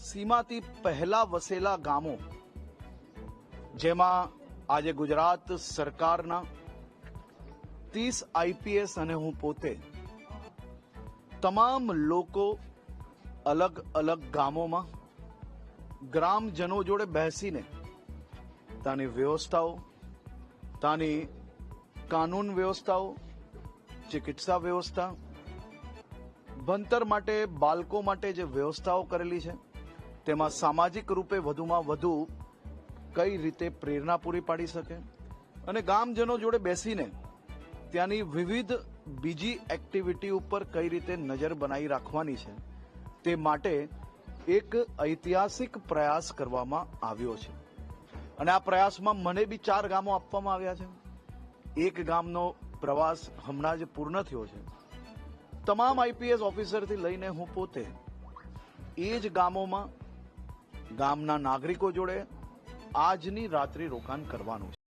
સીમાથી પહેલા વસેલા ગામો, જેમાં આજે ગુજરાત સરકારના 30 આઈપીએસ અને હું પોતે તમામ લોકો અલગ અલગ ગામોમાં ગ્રામજનો જોડે બેસીને ત્યાંની વ્યવસ્થાઓ, ત્યાંની કાનૂન વ્યવસ્થાઓ, ચિકિત્સા વ્યવસ્થા, ભણતર માટે બાળકો માટે જે વ્યવસ્થાઓ કરેલી છે તેમાં સામાજિક રૂપે વધુમાં વધુ કઈ રીતે પ્રેરણા પૂરી પાડી શકે અને ગામજનો જોડે બેસીને ત્યાંની વિવિધ બીજી એક્ટિવિટી ઉપર કઈ રીતે નજર બનાવી રાખવાની છે તે માટે એક ઐતિહાસિક પ્રયાસ કરવામાં આવ્યો છે. અને આ પ્રયાસમાં મને બી 4 ગામો આપવામાં આવ્યા છે. એક ગામનો પ્રવાસ હમણાં જ પૂર્ણ થયો છે. તમામ આઈપીએસ ઓફિસરથી લઈને હું પોતે એ જ ગામોમાં ગામના નાગરિકો જોડે આજની રાત્રિ રોકાણ કરવાનું છે.